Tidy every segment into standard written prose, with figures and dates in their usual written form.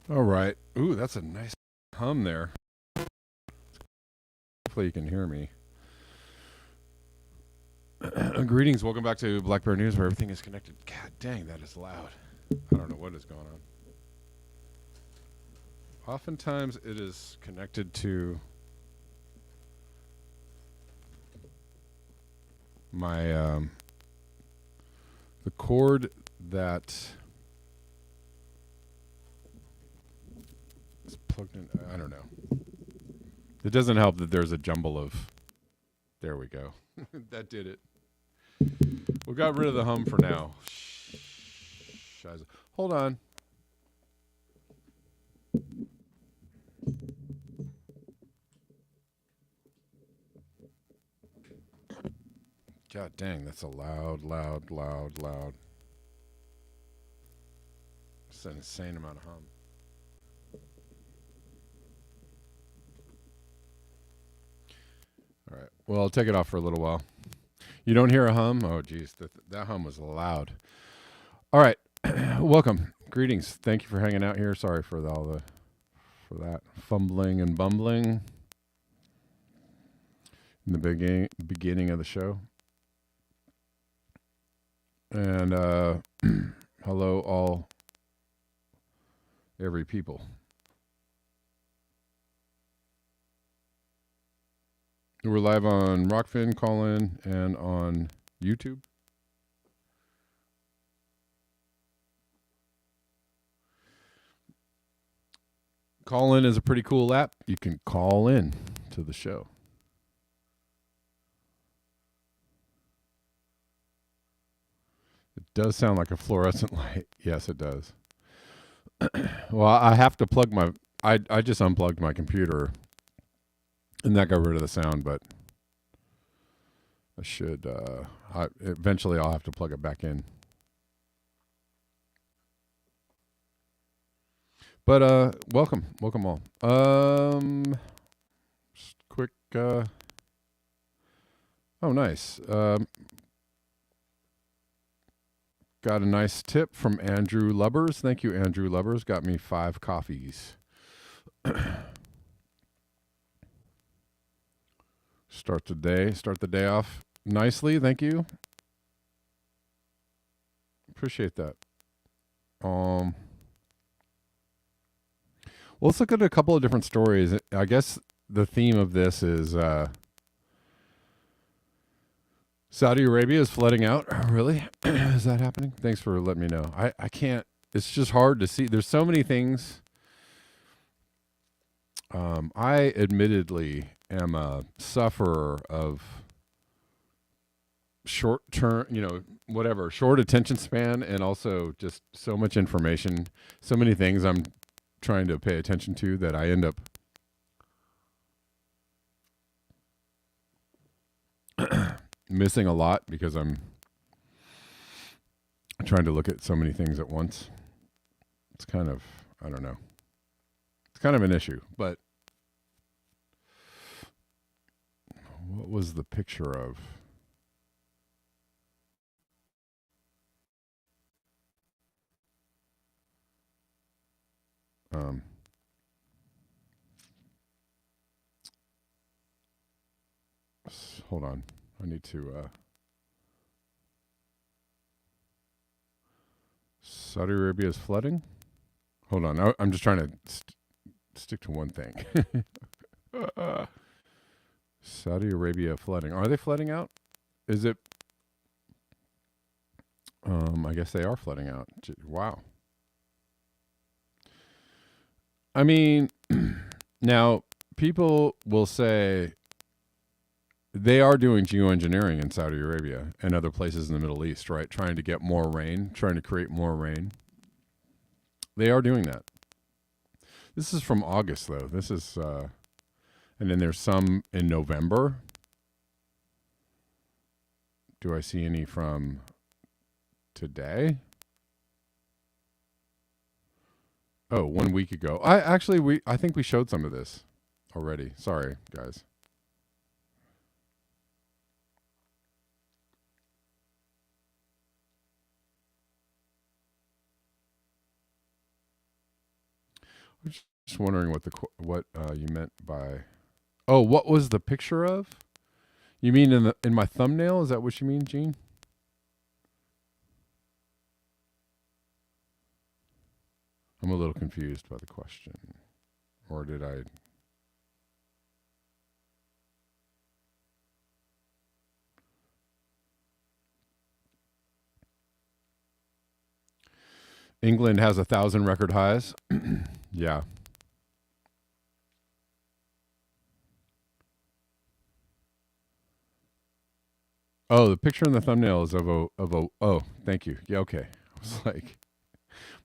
All right. Ooh, that's a nice hum there. Hopefully you can hear me. Greetings. Welcome back to Black Bear News, where everything is connected. God dang, that is loud. I don't know what is going on. Oftentimes it is connected to my the cord that is plugged in. I don't know. It doesn't help that there's a jumble of. There we go. That did it. We got rid of the hum for now. Hold on. God dang, that's a loud. It's an insane amount of hum. All right. Well, I'll take it off for a little while. You don't hear a hum? Oh, geez. That hum was loud. All right. Welcome. Greetings. Thank you for hanging out here. Sorry for for that fumbling and bumbling in the beginning of the show. And hello, all, every people. We're live on Rockfin, Callin, and on YouTube. Callin is a pretty cool app. You can call in to the show. It does sound like a fluorescent light. Yes, it does. Well, I have to plug my... I just unplugged my computer, and that got rid of the sound, but I should... eventually, I'll have to plug it back in. But welcome all. Just quick. Oh, nice. Got a nice tip from Andrew Lubbers. Thank you, Andrew Lubbers. Got me 5 coffees. Start the day off nicely. Thank you. Appreciate that. Well, let's look at a couple of different stories. I guess the theme of this is Saudi Arabia is flooding out. Really? Is that happening? Thanks for letting me know. I can't. It's just hard to see. There's so many things. I admittedly am a sufferer of short term, short attention span, and also just so much information, so many things I'm trying to pay attention to that I end up missing a lot because I'm trying to look at so many things at once. It's kind of, I don't know. It's kind of an issue, but what was the picture of? Hold on. I need to Saudi Arabia is flooding? Hold on. I'm just trying to stick to one thing. Saudi Arabia flooding. Are they flooding out? Is it? I guess they are flooding out. Wow. I mean, now people will say they are doing geoengineering in Saudi Arabia and other places in the Middle East, right? Trying to get more rain, trying to create more rain. They are doing that. This is from August, though. This is, and then there's some in November. Do I see any from today? Oh, 1 week ago. I think we showed some of this already. Sorry, guys. I'm just wondering what you meant by. Oh, what was the picture of? You mean in my thumbnail? Is that what you mean, Gene? I'm a little confused by the question. Or did I? England has 1,000 record highs. Yeah. Oh, the picture in the thumbnail is of a. Oh, thank you. Yeah, okay. I was like,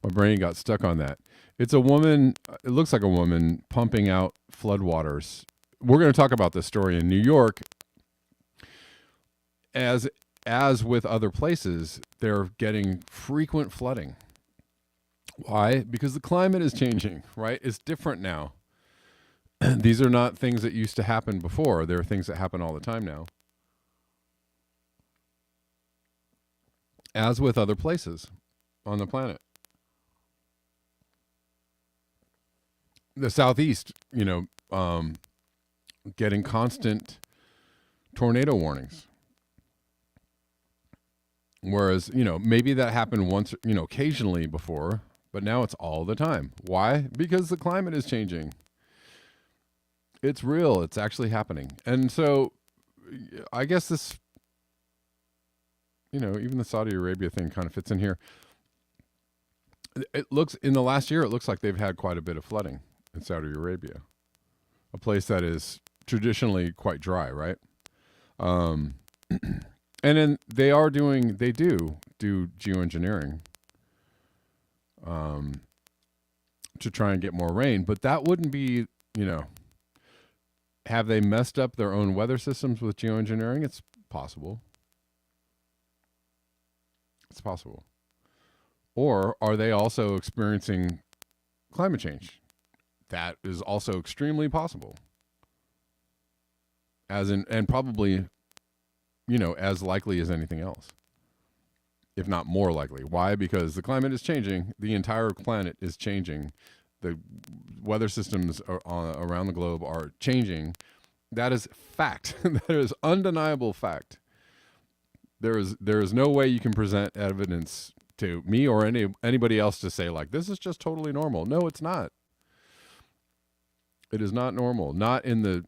my brain got stuck on that. It's a woman. It looks like a woman pumping out floodwaters. We're going to talk about this story in New York. As with other places, they're getting frequent flooding. Why? Because the climate is changing, right? It's different now. These are not things that used to happen before. They're things that happen all the time now. As with other places on the planet. The Southeast, getting constant tornado warnings. Whereas, maybe that happened once, occasionally before, but now it's all the time. Why? Because the climate is changing. It's real. It's actually happening. And so I guess this, even the Saudi Arabia thing kind of fits in here. It looks, in the last year, it looks like they've had quite a bit of flooding in Saudi Arabia, a place that is traditionally quite dry, right? And then they do geoengineering to try and get more rain, but that wouldn't be, have they messed up their own weather systems with geoengineering? It's possible. It's possible. Or are they also experiencing climate change? That is also extremely possible. And probably, as likely as anything else, if not more likely. Why? Because the climate is changing. The entire planet is changing. The weather systems around the globe are changing. That is fact. That is undeniable fact. There is no way you can present evidence to me or anybody else to say, like, this is just totally normal. No, it's not. It is not normal. Not in the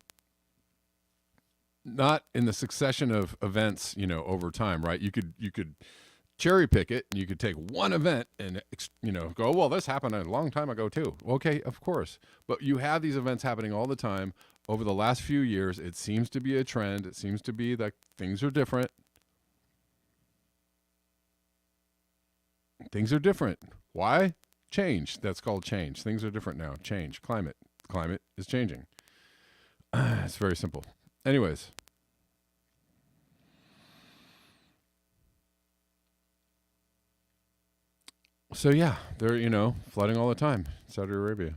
succession of events, over time, right? You could cherry pick it, and you could take one event and go, well, this happened a long time ago too. Okay, of course, but you have these events happening all the time. Over the last few years, it seems to be a trend. It seems to be that things are different. Things are different. Why? Change. That's called change. Things are different now. Change. Climate. Climate is changing. It's very simple. Anyways. So yeah, they're, flooding all the time. Saudi Arabia.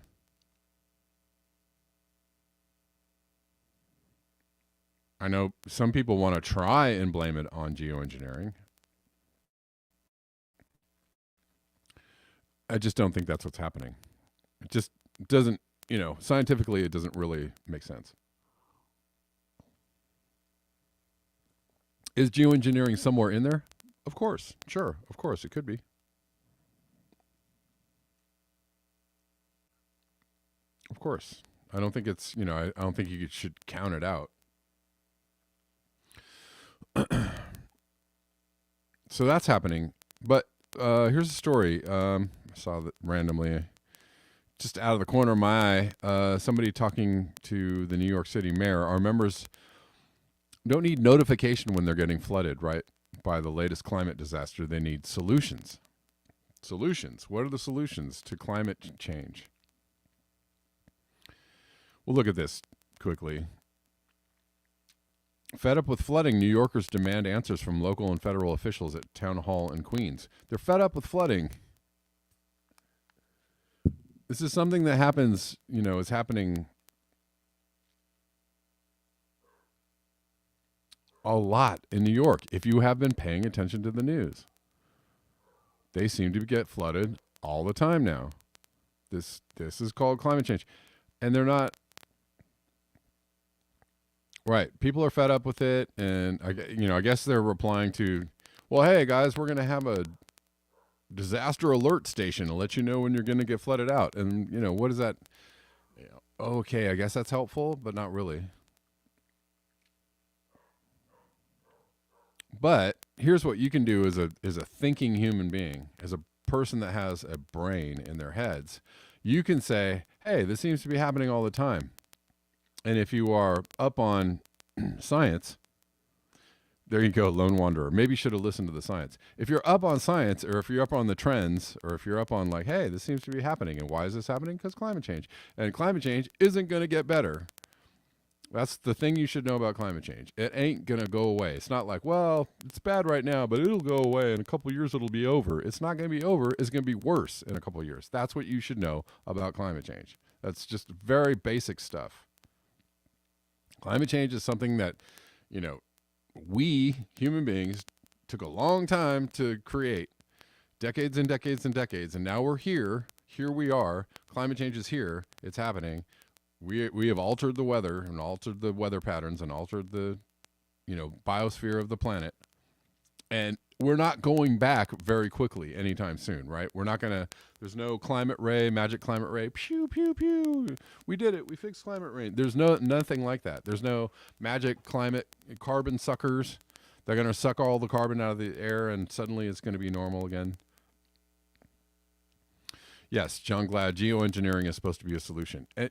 I know some people want to try and blame it on geoengineering. I just don't think that's what's happening. It just doesn't, scientifically, it doesn't really make sense. Is geoengineering somewhere in there? Of course. Sure. Of course. It could be. Of course. I don't think it's, I don't think you should count it out. So that's happening. But here's a story. I saw that randomly, just out of the corner of my eye, somebody talking to the New York City mayor. Our members don't need notification when they're getting flooded, right? By the latest climate disaster. They need solutions. Solutions. What are the solutions to climate change? We'll look at this quickly. Fed up with flooding, New Yorkers demand answers from local and federal officials at Town Hall in Queens. They're fed up with flooding. This is something that happens, is happening a lot in New York. If you have been paying attention to the news, they seem to get flooded all the time now. This is called climate change. And they're not right. People are fed up with it, and I guess they're replying to, well, hey guys, we're going to have a disaster alert station to let you know when you're going to get flooded out. And what is that? Okay, I guess that's helpful, but not really. But here's what you can do as a thinking human being, as a person that has a brain in their heads. You can say, hey, this seems to be happening all the time. And if you are up on science, there you go, lone wanderer. Maybe you should have listened to the science. If you're up on science, or if you're up on the trends, or if you're up on like, hey, this seems to be happening. And why is this happening? Because climate change. And climate change isn't going to get better. That's the thing you should know about climate change. It ain't going to go away. It's not like, well, it's bad right now, but it'll go away. In a couple of years, it'll be over. It's not going to be over. It's going to be worse in a couple of years. That's what you should know about climate change. That's just very basic stuff. Climate change is something that, we human beings took a long time to create, decades and decades and decades. And now we're here. Here we are. Climate change is here. It's happening. We have altered the weather and altered the weather patterns and altered the, biosphere of the planet. And we're not going back very quickly anytime soon, right? We're not going to, there's no climate ray, magic climate ray, pew, pew, pew. We did it. We fixed climate rain. There's nothing like that. There's no magic climate carbon suckers. They're going to suck all the carbon out of the air and suddenly it's going to be normal again. Yes, John Glad, geoengineering is supposed to be a solution. And,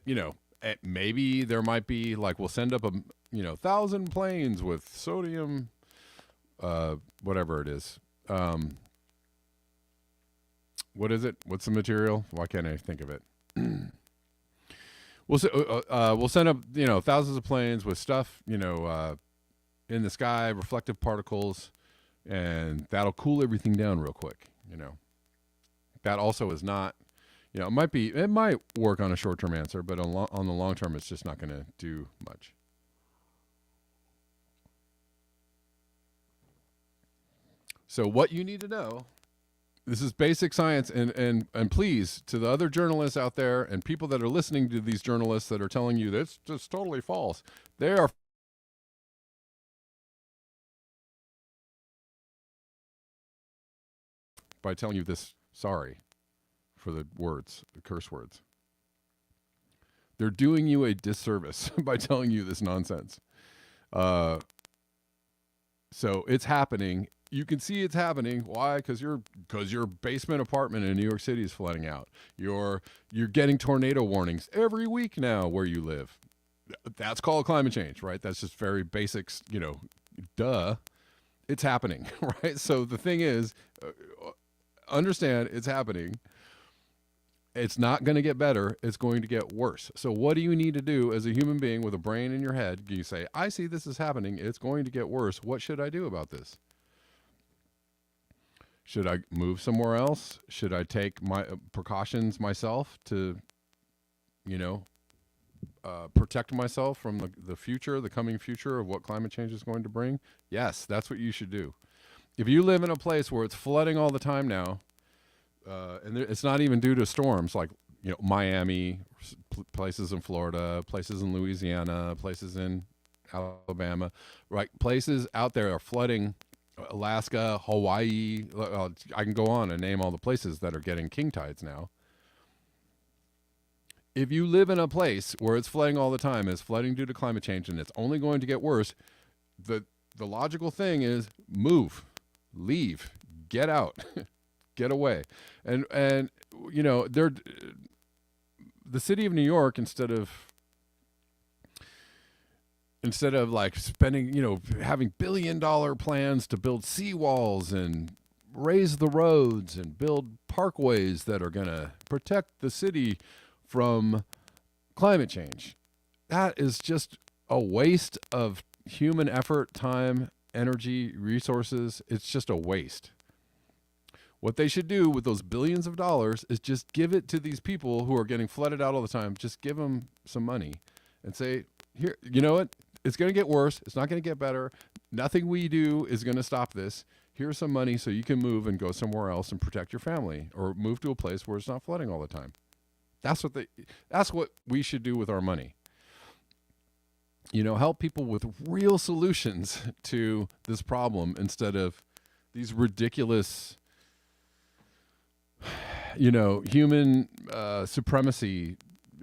maybe there might be like, we'll send up 1,000 planes with sodium, whatever it is. What is it? What's the material? Why can't I think of it? We'll send up, thousands of planes with stuff, in the sky, reflective particles, and that'll cool everything down real quick. That also is not, it might work on a short-term answer, but on the long term, it's just not going to do much. So what you need to know, this is basic science, and please, to the other journalists out there and people that are listening to these journalists that are telling you that's just totally false, they are by telling you this, sorry for the words, the curse words. They're doing you a disservice by telling you this nonsense. So it's happening. You can see it's happening. Why? Because your basement apartment in New York City is flooding out. You're getting tornado warnings every week now where you live. That's called climate change, right? That's just very basic, duh. It's happening, right? So the thing is, understand it's happening. It's not going to get better. It's going to get worse. So what do you need to do as a human being with a brain in your head? You say, I see this is happening. It's going to get worse. What should I do about this? Should I move somewhere else? Should I take my precautions myself to, protect myself from the future, the coming future of what climate change is going to bring? Yes, that's what you should do. If you live in a place where it's flooding all the time now, and it's not even due to storms like, Miami, places in Florida, places in Louisiana, places in Alabama, right? Places out there are flooding. Alaska, Hawaii, I can go on and name all the places that are getting king tides now. If you live in a place where it's flooding all the time, it's flooding due to climate change, and it's only going to get worse, the logical thing is move, leave, get out, get away. And the city of New York, instead of Instead of like spending, having $1 billion plans to build seawalls and raise the roads and build parkways that are going to protect the city from climate change. That is just a waste of human effort, time, energy, resources. It's just a waste. What they should do with those billions of dollars is just give it to these people who are getting flooded out all the time. Just give them some money and say, here, you know what? It's going to get worse. It's not going to get better. Nothing we do is going to stop this. Here's some money so you can move and go somewhere else and protect your family, or move to a place where it's not flooding all the time. That's what we should do with our money. Help people with real solutions to this problem instead of these ridiculous, human supremacy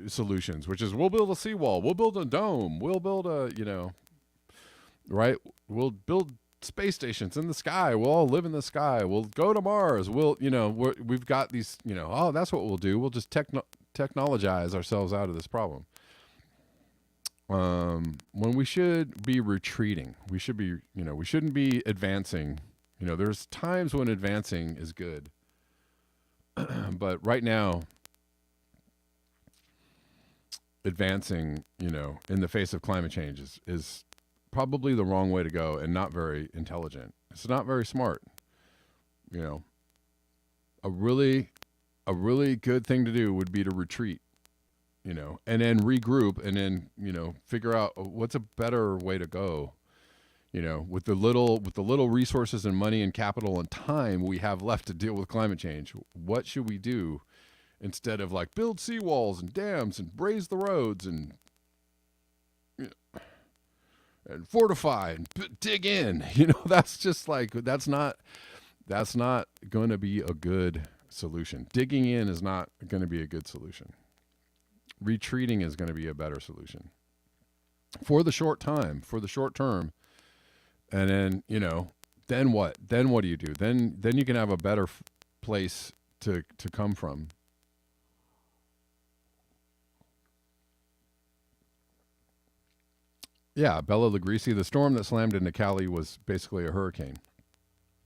solutions, which is we'll build a seawall, we'll build a dome, we'll build right? We'll build space stations in the sky. We'll all live in the sky. We'll go to Mars. We've got these, that's what we'll do. We'll just technologize ourselves out of this problem. When we should be retreating, we shouldn't be advancing. There's times when advancing is good. But right now, advancing, in the face of climate change is probably the wrong way to go and not very intelligent. It's not very smart. A really good thing to do would be to retreat, and then regroup and then, figure out what's a better way to go, with the little resources and money and capital and time we have left to deal with climate change. What should we do instead of like build seawalls and dams and raise the roads and and fortify and dig in? That's just like, that's not going to be a good solution. Digging in is not going to be a good solution. Retreating is going to be a better solution for the short term. And then, then what? Then what do you do? Then you can have a better place to come from. Yeah, Bella Lugosi, the storm that slammed into Cali was basically a hurricane.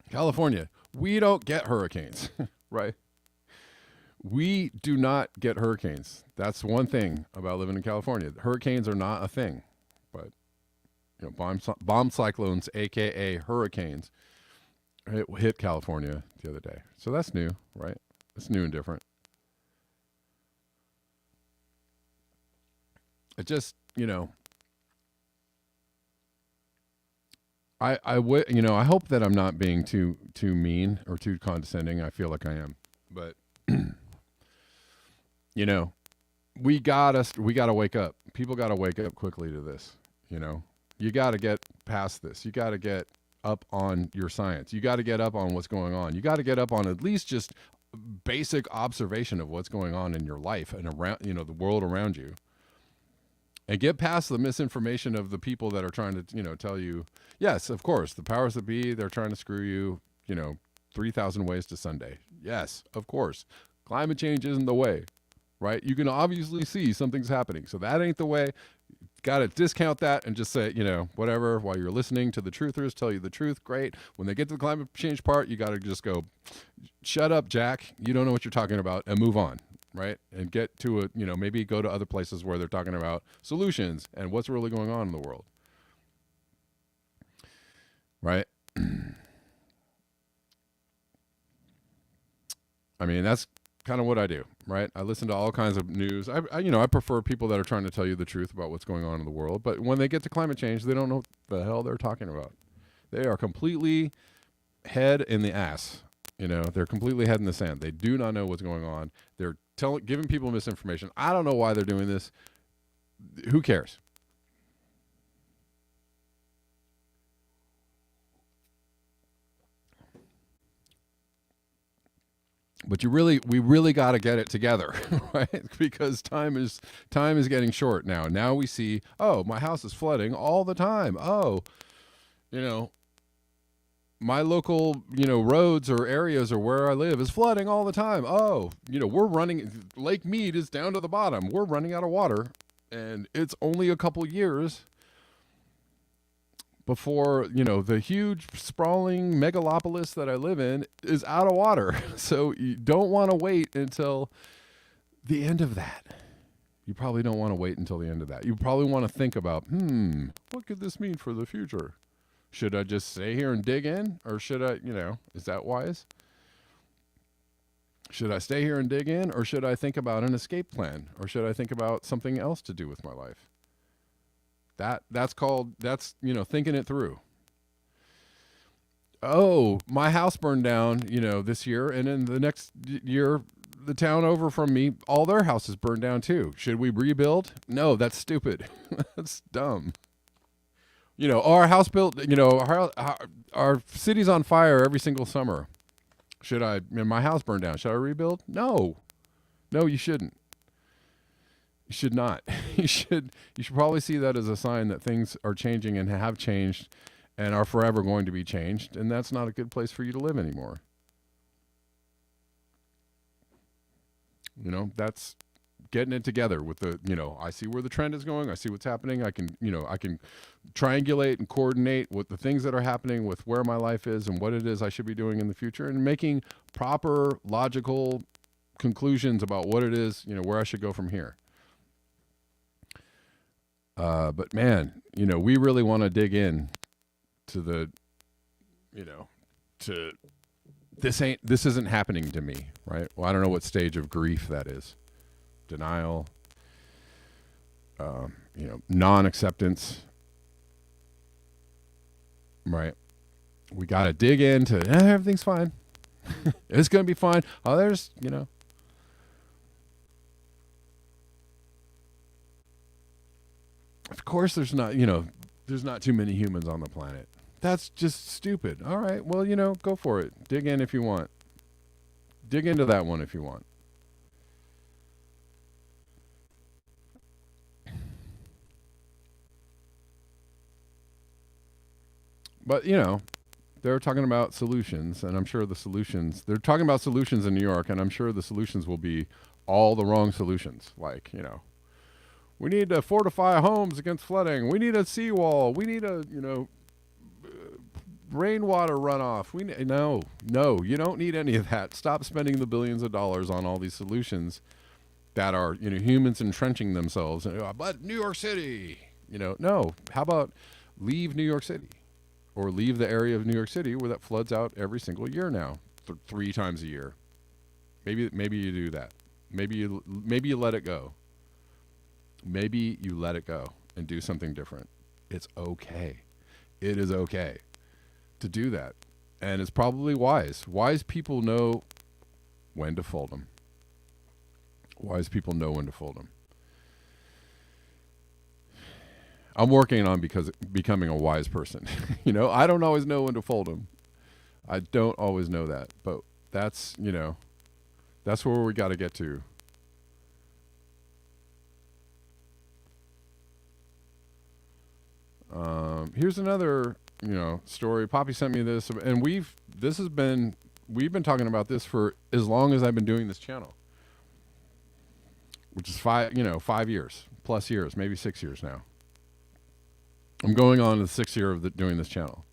California, we don't get hurricanes, right? We do not get hurricanes. That's one thing about living in California. Hurricanes are not a thing, but bomb cyclones, aka hurricanes, hit California the other day. So that's new, right? It's new and different. It just, I hope that I'm not being too mean or too condescending. I feel like I am, but we gotta wake up. People gotta wake up quickly to this. You gotta get past this. You gotta get up on your science. You gotta get up on what's going on. You gotta get up on at least just basic observation of what's going on in your life and around, the world around you. And get past the misinformation of the people that are trying to, tell you, yes, of course, the powers that be, they're trying to screw you, 3,000 ways to Sunday. Yes, of course. Climate change isn't the way, right? You can obviously see something's happening. So that ain't the way. Got to discount that and just say, whatever, while you're listening to the truthers tell you the truth, great. When they get to the climate change part, you got to just go, shut up, Jack. You don't know what you're talking about, and move on. Right? And get to maybe go to other places where they're talking about solutions and what's really going on in the world. Right? I mean, that's kind of what I do, right? I listen to all kinds of news. I prefer people that are trying to tell you the truth about what's going on in the world. But when they get to climate change, they don't know what the hell they're talking about. They are completely head in the ass. They're completely head in the sand. They do not know what's going on. They're giving people misinformation. I don't know why they're doing this. Who cares? But we really got to get it together, right? Because time is getting short now. Now we see, oh, my house is flooding all the time. Oh, my local, roads or areas or where I live is flooding all the time. Oh, we're running, Lake Mead is down to the bottom. We're running out of water, and it's only a couple years. before, the huge sprawling megalopolis that I live in is out of water. So you don't want to wait until the end of that. You probably don't want to wait until the end of that. You probably want to think about, what could this mean for the future? Should I just stay here and dig in? Or should I, is that wise? Should I stay here and dig in? Or should I think about an escape plan? Or should I think about something else to do with my life? That's thinking it through. Oh, my house burned down, this year. And then the next year, the town over from me, all their houses burned down too. Should we rebuild? No, that's stupid. That's dumb. Our house built, our city's on fire every single summer. My house burned down. Should I rebuild? No, you shouldn't. You should not. You should probably see that as a sign that things are changing and have changed and are forever going to be changed. And that's not a good place for you to live anymore. That's getting it together with the, I see where the trend is going. I see what's happening. I can triangulate and coordinate with the things that are happening with where my life is and what it is I should be doing in the future, and making proper logical conclusions about what it is, where I should go from here. But man, we really want to dig in to the, to this isn't happening to me, right? Well, I don't know what stage of grief that is. Denial, non-acceptance, right? We got to dig into, everything's fine. It's going to be fine. Oh, there's, of course there's not too many humans on the planet. That's just stupid. All right. Well, go for it. Dig in if you want. Dig into that one if you want. But, they're talking about solutions, and I'm sure they're talking about solutions in New York, and I'm sure the solutions will be all the wrong solutions. Like, we need to fortify homes against flooding. We need a seawall. We need a, rainwater runoff. No, you don't need any of that. Stop spending the billions of dollars on all these solutions that are, humans entrenching themselves. But New York City, no. How about leave New York City? Or leave the area of New York City where that floods out every single year now, 3 times a year. Maybe you do that. Maybe you let it go. Maybe you let it go and do something different. It's okay. It is okay to do that, and it's probably wise. Wise people know when to fold them. Wise people know when to fold them. I'm working on becoming a wise person. I don't always know when to fold them. I don't always know that, but that's where we got to get to. Here's another, story. Poppy sent me this, and we've been talking about this for as long as I've been doing this channel, which is 5 years, plus years, maybe 6 years now. I'm going on the 6th year of doing this channel.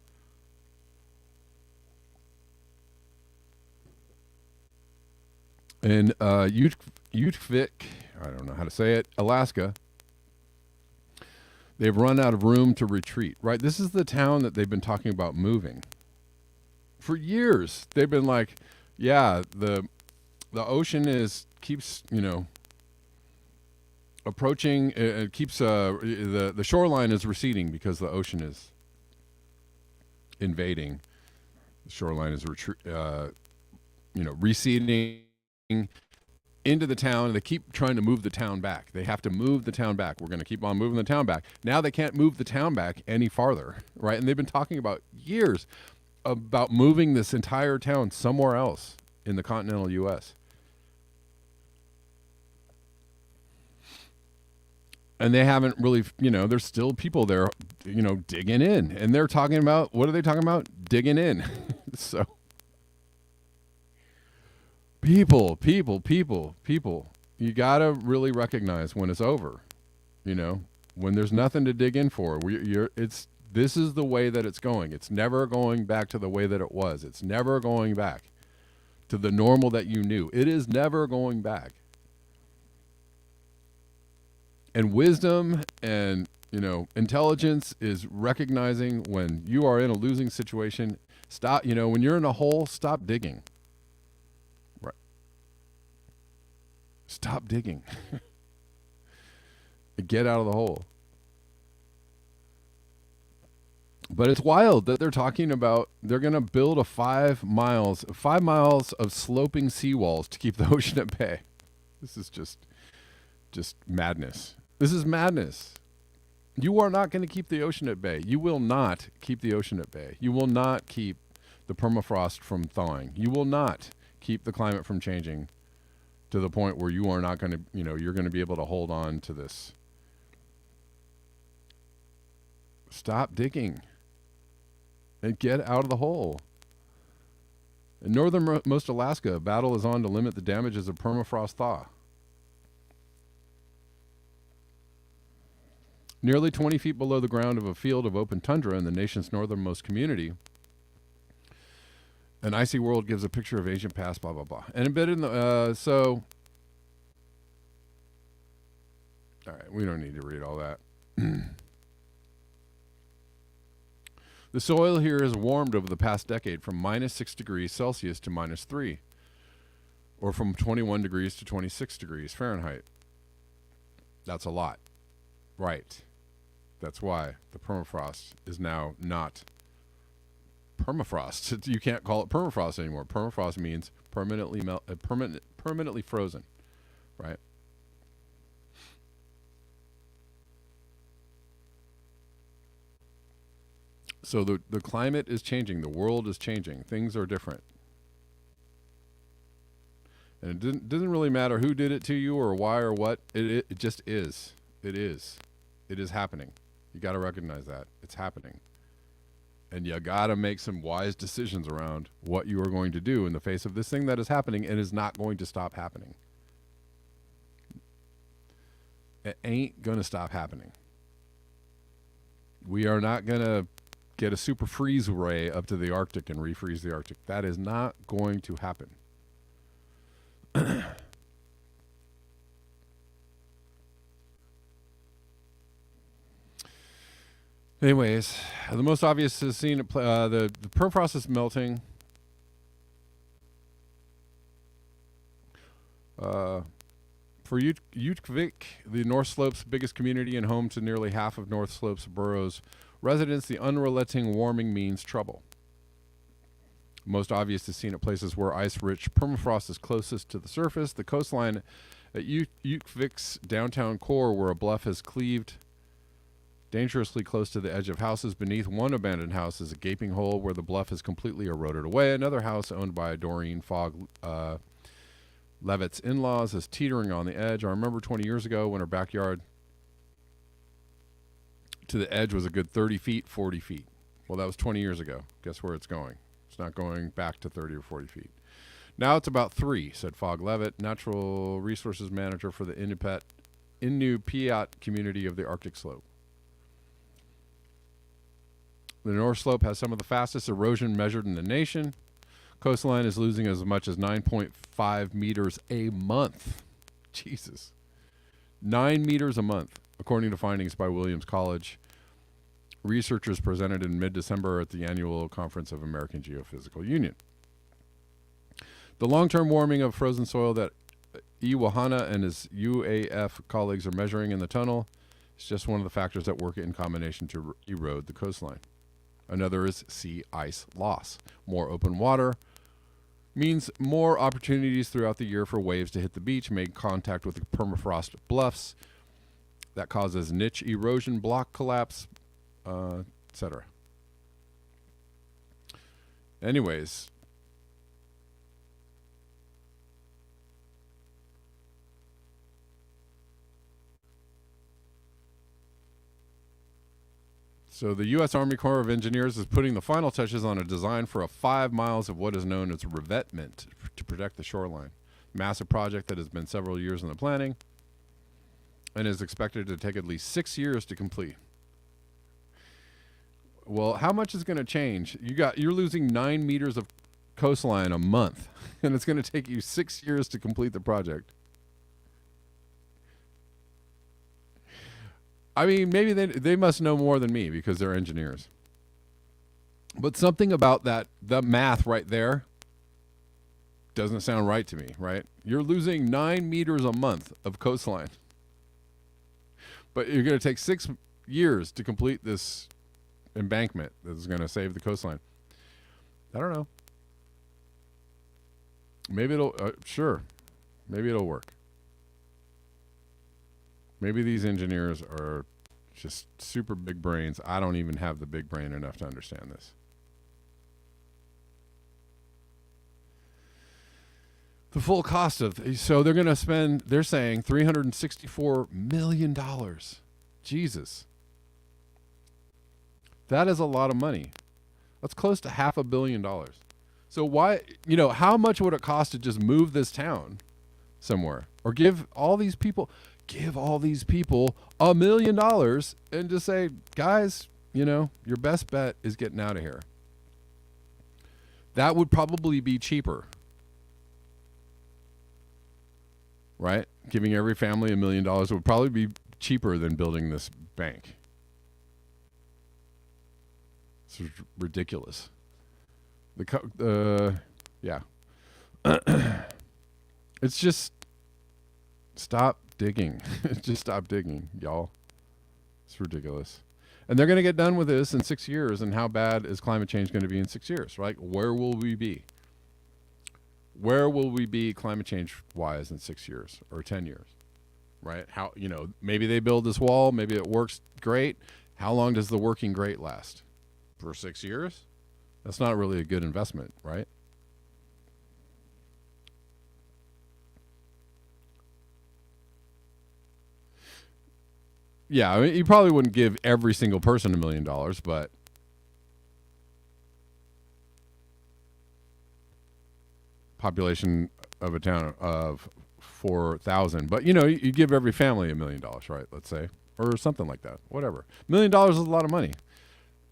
In Utkvik, I don't know how to say it, Alaska, they've run out of room to retreat, right? This is the town that they've been talking about moving. For years, they've been like, yeah, the ocean keeps approaching, it keeps the shoreline is receding because the ocean is invading. The shoreline is receding into the town, and they keep trying to move the town back. They have to move the town back. We're going to keep on moving the town back. Now they can't move the town back any farther, right? And they've been talking about years about moving this entire town somewhere else in the continental U.S. And they haven't really, there's still people there, digging in. And they're talking about, what are they talking about? Digging in. So, people. You got to really recognize when it's over, when there's nothing to dig in for. This is the way that it's going. It's never going back to the way that it was. It's never going back to the normal that you knew. It is never going back. And wisdom and, intelligence is recognizing when you are in a losing situation. Stop, when you're in a hole, stop digging. Right. Stop digging. Get out of the hole. But it's wild that they're talking about they're going to build 5 miles of sloping seawalls to keep the ocean at bay. This is just madness. This is madness. You are not going to keep the ocean at bay. You will not keep the ocean at bay. You will not keep the permafrost from thawing. You will not keep the climate from changing to the point where you are not going to, you're going to be able to hold on to this. Stop digging and get out of the hole. In northernmost Alaska, a battle is on to limit the damages of permafrost thaw. Nearly 20 feet below the ground of a field of open tundra in the nation's northernmost community, an icy world gives a picture of Asian Pass, blah, blah, blah. And embedded in the, all right, we don't need to read all that. The soil here has warmed over the past decade from -6 degrees Celsius to -3, or from 21 degrees to 26 degrees Fahrenheit. That's a lot. Right. That's why the permafrost is now not permafrost. You can't call it permafrost anymore. Permafrost means permanently frozen, right? So the climate is changing. The world is changing. Things are different. And it doesn't really matter who did it to you or why or what. It just is. It is. It is happening. You got to recognize that. It's happening. And you got to make some wise decisions around what you are going to do in the face of this thing that is happening and is not going to stop happening. It ain't going to stop happening. We are not going to get a super freeze ray up to the Arctic and refreeze the Arctic. That is not going to happen. Anyways, the most obvious is seen the permafrost is melting. For Utkvik, the North Slope's biggest community and home to nearly half of North Slope's boroughs residents, the unrelenting warming means trouble. Most obvious is seen at places where ice-rich permafrost is closest to the surface. The coastline at Utkvik's downtown core, where a bluff has cleaved dangerously close to the edge of houses. Beneath one abandoned house is a gaping hole where the bluff is completely eroded away. Another house owned by Doreen Fogg Levitt's in-laws is teetering on the edge. I remember 20 years ago when her backyard to the edge was a good 30 feet, 40 feet. Well, that was 20 years ago. Guess where it's going? It's not going back to 30 or 40 feet. Now it's about 3, said Fogg Levitt, natural resources manager for the Inupiat community of the Arctic Slope. The North Slope has some of the fastest erosion measured in the nation. Coastline is losing as much as 9.5 meters a month. Jesus. 9 meters a month, according to findings by Williams College. Researchers presented in mid-December at the annual conference of American Geophysical Union. The long-term warming of frozen soil that Iwahana and his UAF colleagues are measuring in the tunnel is just one of the factors that work in combination to erode the coastline. Another is sea ice loss. More open water means more opportunities throughout the year for waves to hit the beach, make contact with the permafrost bluffs. That causes niche erosion, block collapse, etc. Anyways, so the U.S. Army Corps of Engineers is putting the final touches on a design for a 5 miles of what is known as revetment to protect the shoreline. Massive project that has been several years in the planning and is expected to take at least 6 years to complete. Well, how much is going to change? You're losing 9 meters of coastline a month, and it's going to take you 6 years to complete the project. I mean, maybe they must know more than me because they're engineers. But something about the math right there doesn't sound right to me, right? You're losing 9 meters a month of coastline, but you're going to take 6 years to complete this embankment that is going to save the coastline. I don't know. Maybe it'll, sure. Maybe it'll work. Maybe these engineers are just super big brains. I don't even have the big brain enough to understand this. The full cost of, so they're going to spend, they're saying $364 million. Jesus. That is a lot of money. That's close to $500 million. So why, how much would it cost to just move this town somewhere? Or give all these people $1 million and just say, guys, your best bet is getting out of here. That would probably be cheaper. Right? Giving every family $1 million would probably be cheaper than building this bank. It's ridiculous. Yeah. It's just stop digging. Just stop digging, y'all. It's ridiculous. And they're going to get done with this in 6 years. And how bad is climate change going to be in 6 years, right? Where will we be? Where will we be climate change wise in 6 years or 10 years, right? How, maybe they build this wall, maybe it works great. How long does the working great last? For 6 years? That's not really a good investment, right? Yeah, I mean, you probably wouldn't give every single person $1 million, but population of a town of 4,000. But you give every family $1 million, right? Let's say, or something like that. Whatever. $1 million is a lot of money.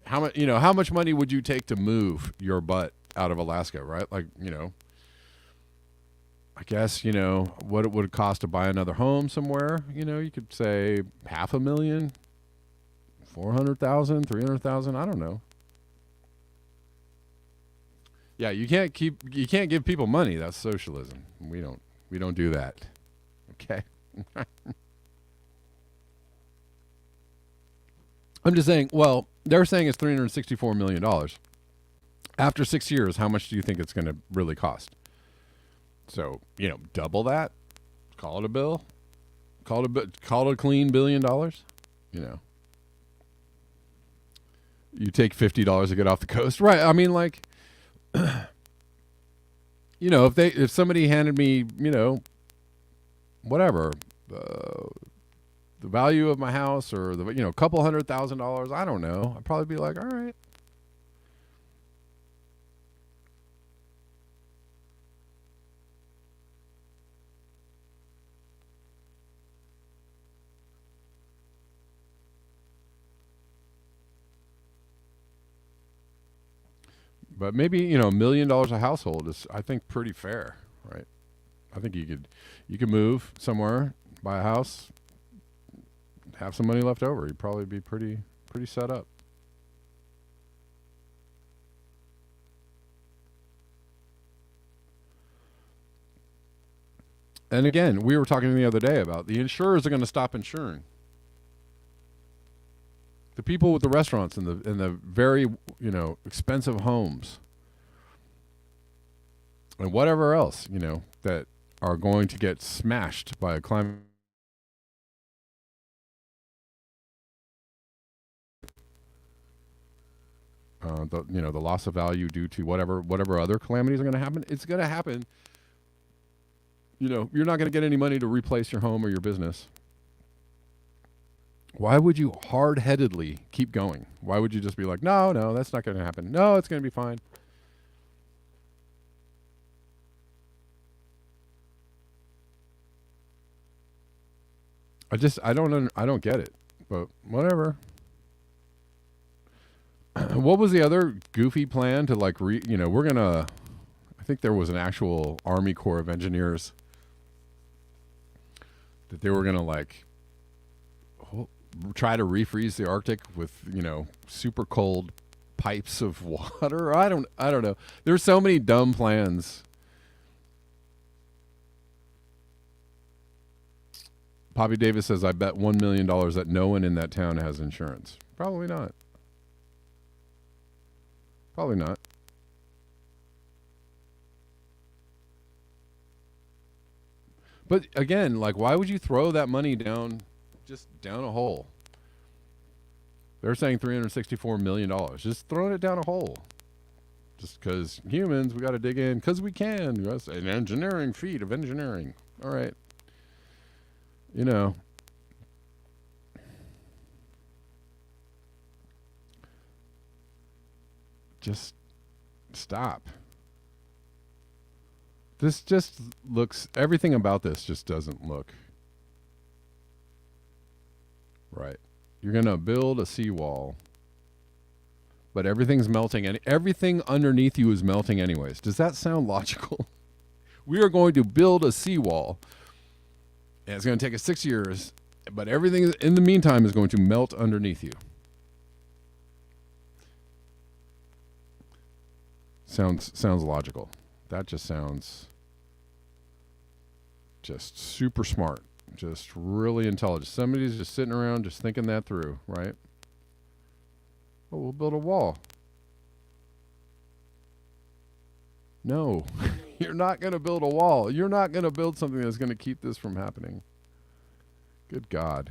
How much? How much money would you take to move your butt out of Alaska, right? Like, I guess what it would cost to buy another home somewhere. You could say $500,000, 400,000, 300,000. I don't know. Yeah, you can't give people money. That's socialism. We don't do that. Okay. I'm just saying, well, they're saying it's $364 million. After 6 years, how much do you think it's going to really cost? So, double that, call it a bill, call it a clean $1 billion. You take $50 to get off the coast, right? I mean, like, if somebody handed me, whatever, the value of my house or the couple $100,000, I don't know, I'd probably be like, all right. But maybe $1 million a household is, I think, pretty fair, right? I think you could move somewhere, buy a house, have some money left over. You'd probably be pretty set up. And again, we were talking the other day about the insurers are going to stop insuring. The people with the restaurants and the very expensive homes and whatever else that are going to get smashed by a climate. The loss of value due to whatever other calamities are going to happen. It's going to happen. You're not going to get any money to replace your home or your business. Why would you hard-headedly keep going? Why would you just be like, no, that's not going to happen. No, it's going to be fine. I don't get it, but whatever. What was the other goofy plan to like we're gonna? I think there was an actual Army Corps of Engineers that they were gonna like try to refreeze the Arctic with super cold pipes of water. I don't know. There's so many dumb plans. Poppy Davis says, I bet $1 million that no one in that town has insurance. Probably not. Probably not. But again, like, why would you throw that money down a hole? They're saying $364 million. Just throwing it down a hole. Just because humans, we got to dig in because we can. That's an engineering feat of engineering. All right. Just stop. This just looks, everything about this just doesn't look right. You're going to build a seawall, but everything's melting and everything underneath you is melting anyways. Does that sound logical? We are going to build a seawall, and it's going to take us 6 years, but everything in the meantime is going to melt underneath you. Sounds logical. That just sounds just super smart. Just really intelligent. Somebody's just sitting around just thinking that through, right? Oh, we'll build a wall. No, you're not going to build a wall. You're not going to build something that's going to keep this from happening. Good God.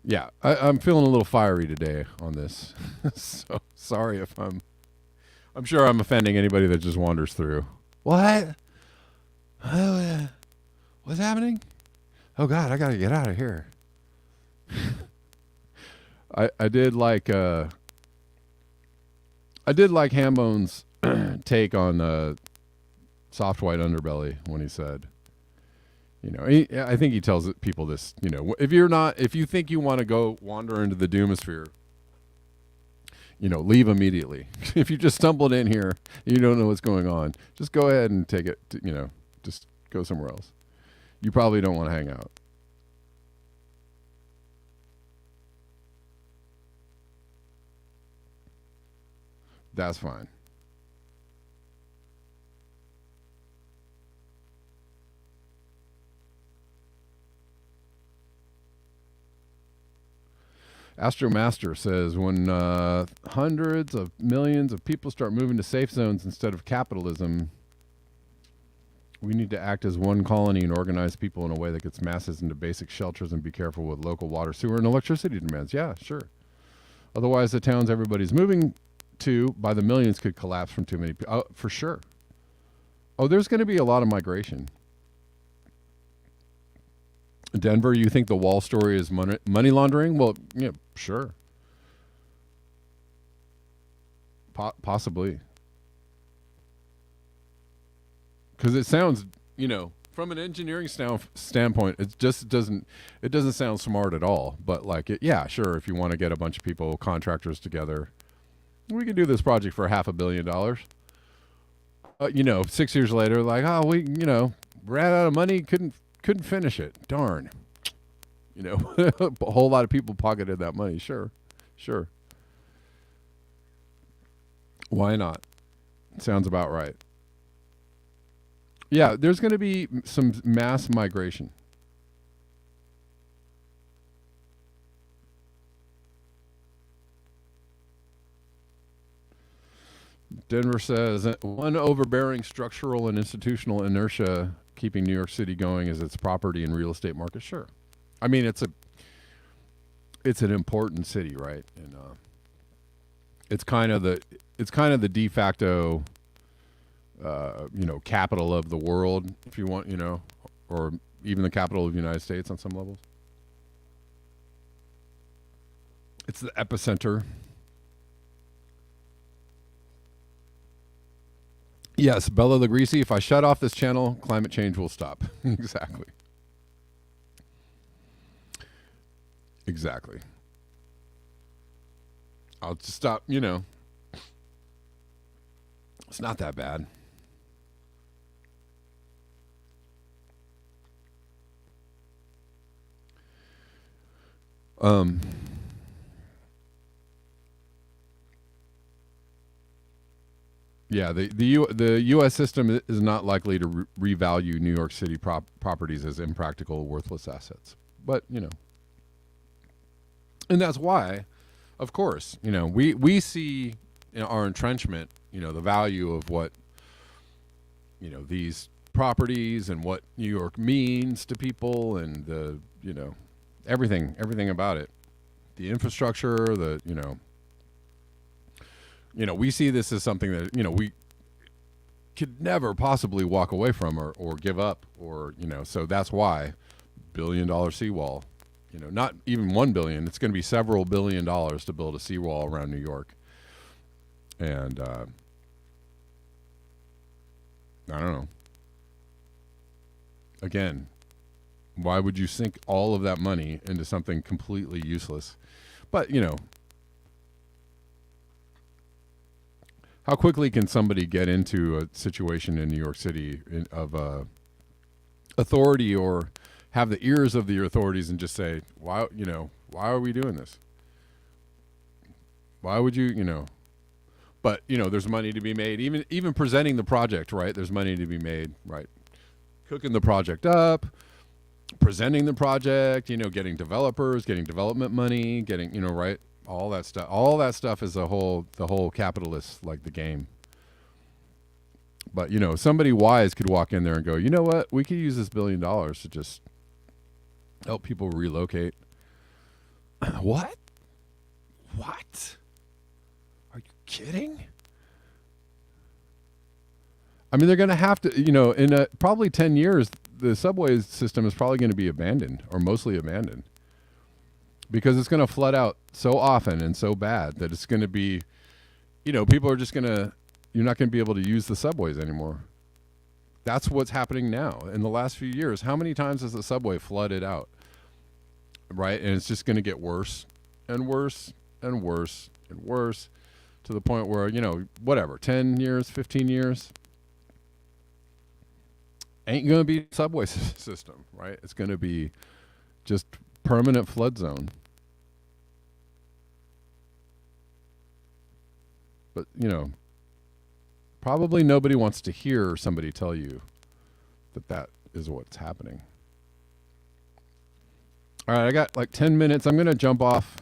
Yeah, I'm feeling a little fiery today on this. So sorry if I'm sure I'm offending anybody that just wanders through. What? What's happening? Oh God, I got to get out of here. I did like Hambone's take on soft white underbelly when he said, I think he tells people this, if you think you want to go wander into the doomosphere, leave immediately. If you just stumbled in here, you don't know what's going on, just go ahead and take it, just go somewhere else. You probably don't want to hang out. That's fine. Astromaster says, when hundreds of millions of people start moving to safe zones instead of capitalism, we need to act as one colony and organize people in a way that gets masses into basic shelters and be careful with local water, sewer, and electricity demands. Yeah, sure. Otherwise, the towns everybody's moving to by the millions could collapse from too many people. Oh, for sure. Oh, there's going to be a lot of migration. Denver, you think the wall story is money laundering? Well, yeah, sure. Possibly. Because it sounds, from an engineering standpoint, it just doesn't sound smart at all. But yeah, sure. If you want to get a bunch of people, contractors together, we could do this project for $500 million. 6 years later, we ran out of money, couldn't finish it. Darn. A whole lot of people pocketed that money. Sure. Why not? Sounds about right. Yeah, there's going to be some mass migration. Denver says, one overbearing structural and institutional inertia keeping New York City going is its property and real estate market. Sure. I mean, it's an important city, right? And it's kind of the de facto capital of the world, if you want, or even the capital of the United States on some levels. It's the epicenter. Yes, Bella Lagrisi, if I shut off this channel, climate change will stop. Exactly. Exactly. I'll just stop. You know, it's not that bad. Um, yeah, the U.S. system is not likely to revalue New York City properties as impractical, worthless assets. But you know, and that's why, of course, you know, we see our entrenchment. You know, the value of what these properties and what New York means to people, and the everything about it, the infrastructure, the we see this as something that we could never possibly walk away from or give up, or so that's why $1 billion seawall, not even 1 billion, it's going to be several $1 billion to build a seawall around New York. And I don't know, again, why would you sink all of that money into something completely useless? But how quickly can somebody get into a situation in New York City of authority, or have the ears of the authorities, and just say, why are we doing this? Why would you? But there's money to be made, even presenting the project, right? There's money to be made, right? Cooking the project up, presenting the project, getting developers, getting development money, getting, right? All that stuff. All that stuff is the whole capitalist, like, the game. But somebody wise could walk in there and go, you know what? We could use this $1 billion to just help people relocate. What? What? Are you kidding? I mean, they're going to have to, in probably 10 years, the subway system is probably going to be abandoned, or mostly abandoned, because it's going to flood out so often and so bad that it's going to be, people are just going to, you're not going to be able to use the subways anymore. That's what's happening now. In the last few years, how many times has the subway flooded out? Right? And it's just going to get worse and worse and worse and worse, to the point where, whatever, 10 years, 15 years, ain't going to be a subway system, right? It's going to be just permanent flood zone. But, probably nobody wants to hear somebody tell you that is what's happening. All right, I got like 10 minutes. I'm going to jump off.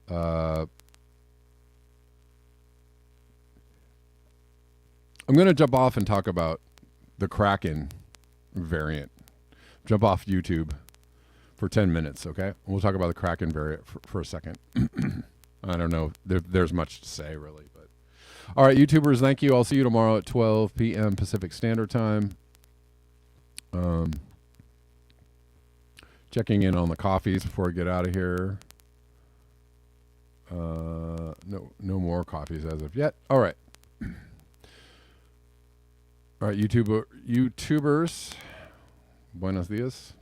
I'm going to jump off and talk about the Kraken variant. Jump off YouTube for 10 minutes, okay? We'll talk about the Kraken variant for a second. I don't know. There's much to say, really. But all right, YouTubers, thank you. I'll see you tomorrow at 12 p.m. Pacific Standard Time. Checking in on the coffees before I get out of here. No more coffees as of yet. All right. All right, YouTubers. Buenos dias.